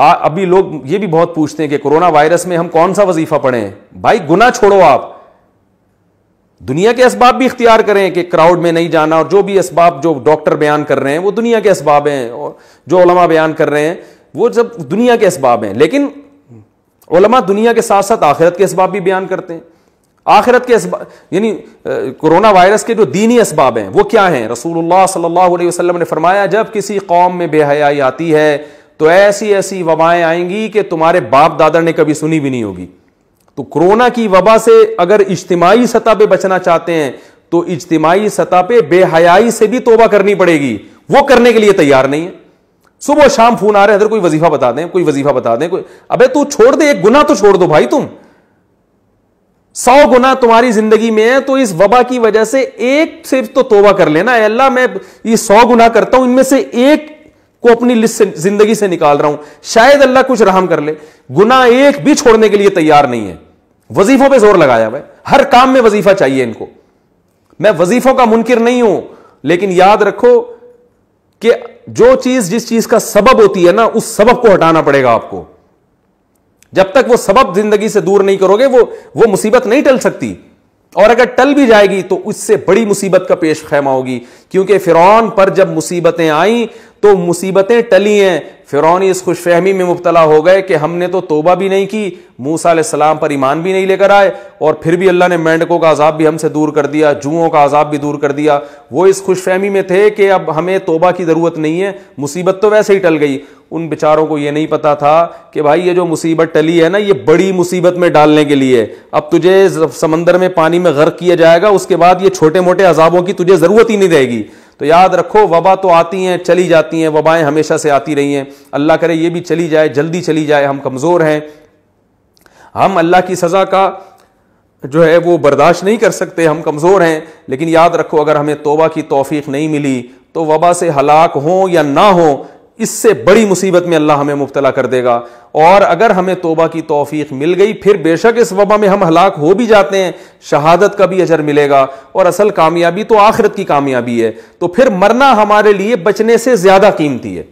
ابھی لوگ یہ بھی بہت پوچھتے ہیں کہ کورونا وائرس میں ہم کون سا وظیفہ پڑھیں. بھائی گناہ چھوڑو, آپ دنیا کے اسباب بھی اختیار کریں کہ کراؤڈ میں نہیں جانا, اور جو بھی اسباب جو ڈاکٹر بیان کر رہے ہیں وہ دنیا کے اسباب ہیں, اور جو علماء بیان کر رہے ہیں وہ سب دنیا کے اسباب ہیں. لیکن علماء دنیا کے ساتھ ساتھ آخرت کے اسباب بھی بیان کرتے ہیں. آخرت کے اسباب یعنی کورونا وائرس کے جو دینی اسباب ہیں وہ کیا ہیں؟ رسول اللہ صلی اللہ علیہ وسلم نے فرمایا جب کسی قوم میں بے حیائی آتی ہے تو ایسی ایسی وبائیں آئیں گی کہ تمہارے باپ دادا نے کبھی سنی بھی نہیں ہوگی. تو کورونا کی وبا سے اگر اجتماعی سطح پہ بچنا چاہتے ہیں تو اجتماعی سطح پہ بے حیائی سے بھی توبہ کرنی پڑے گی. وہ کرنے کے لیے تیار نہیں ہے. صبح شام فون آ رہے حضرت کوئی وظیفہ بتا دیں, کوئی وظیفہ بتا دیں, کوئی. ابے تو چھوڑ دے, ایک گناہ تو چھوڑ دو بھائی. تم 100 گناہ تمہاری زندگی میں ہے تو اس وبا کی وجہ سے ایک صرف تو توبہ کر لینا. اے اللہ میں یہ 100 گناہ کرتا ہوں, ان میں سے ایک کو اپنی لسٹ زندگی سے نکال رہا ہوں, شاید اللہ کچھ رحم کر لے. گناہ ایک بھی چھوڑنے کے لیے تیار نہیں ہے. وظیفوں پہ زور لگایا ہوا ہے, ہر کام میں وظیفہ چاہیے ان کو. میں وظیفوں کا منکر نہیں ہوں, لیکن یاد رکھو کہ جو چیز جس چیز کا سبب ہوتی ہے نا, اس سبب کو ہٹانا پڑے گا آپ کو. جب تک وہ سبب زندگی سے دور نہیں کرو گے وہ مصیبت نہیں ٹل سکتی. اور اگر ٹل بھی جائے گی تو اس سے بڑی مصیبت کا پیش خیمہ ہوگی. کیونکہ فرعون پر جب مصیبتیں آئیں تو مصیبتیں ٹلی ہیں. فرعون اس خوش فہمی میں مبتلا ہو گئے کہ ہم نے تو توبہ بھی نہیں کی, موسیٰ علیہ السلام پر ایمان بھی نہیں لے کر آئے, اور پھر بھی اللہ نے مینڈکوں کا عذاب بھی ہم سے دور کر دیا, جوؤں کا عذاب بھی دور کر دیا. وہ اس خوش فہمی میں تھے کہ اب ہمیں توبہ کی ضرورت نہیں ہے, مصیبت تو ویسے ہی ٹل گئی. ان بیچاروں کو یہ نہیں پتا تھا کہ بھائی یہ جو مصیبت ٹلی ہے نا, یہ بڑی مصیبت میں ڈالنے کے لیے. اب تجھے سمندر میں پانی میں غرق کیا جائے گا, اس کے بعد یہ چھوٹے موٹے عذابوں کی تجھے ضرورت ہی نہیں رہے گی. تو یاد رکھو وبا تو آتی ہیں چلی جاتی ہیں, وبائیں ہمیشہ سے آتی رہی ہیں. اللہ کرے یہ بھی چلی جائے, جلدی چلی جائے. ہم کمزور ہیں, ہم اللہ کی سزا کا جو ہے وہ برداشت نہیں کر سکتے, ہم کمزور ہیں. لیکن یاد رکھو اگر ہمیں توبہ کی توفیق نہیں ملی تو وبا سے ہلاک ہوں یا نہ ہوں, اس سے بڑی مصیبت میں اللہ ہمیں مبتلا کر دے گا. اور اگر ہمیں توبہ کی توفیق مل گئی, پھر بے شک اس وبا میں ہم ہلاک ہو بھی جاتے ہیں, شہادت کا بھی اجر ملے گا, اور اصل کامیابی تو آخرت کی کامیابی ہے. تو پھر مرنا ہمارے لیے بچنے سے زیادہ قیمتی ہے.